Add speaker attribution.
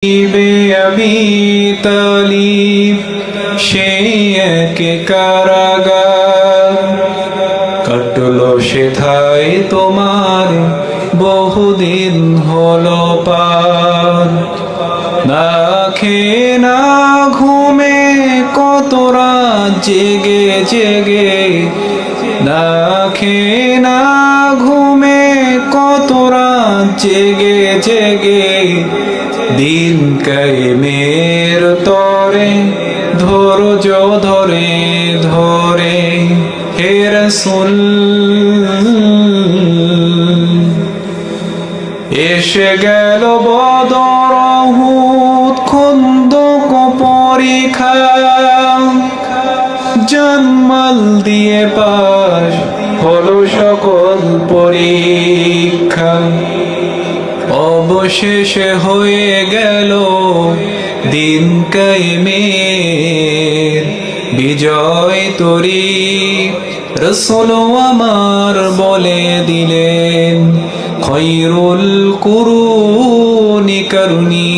Speaker 1: আবি তালিব সে এক কারাগার কাটলো সেথায় তোমার বহুদিন হলো পার। না খেয়ে না ঘুমে কত রাত জেগে জেগে, না খেয়ে না ঘুমে কত রাত জেগে জেগে, দিন কায়েমের তরে ধৈর্য ধরে ধরে। হে রাসূল এসে গেল বদর উহুদ খন্দক পরীক্ষা, জানমাল দিয়ে পাস হলো সকল পরীক্ষা। অবশেষে হয়ে গেল দিন কায়েমের বিজয় তরি। রাসূল আমার বলে দিলেন খৈরুল কুরুনি করুনি।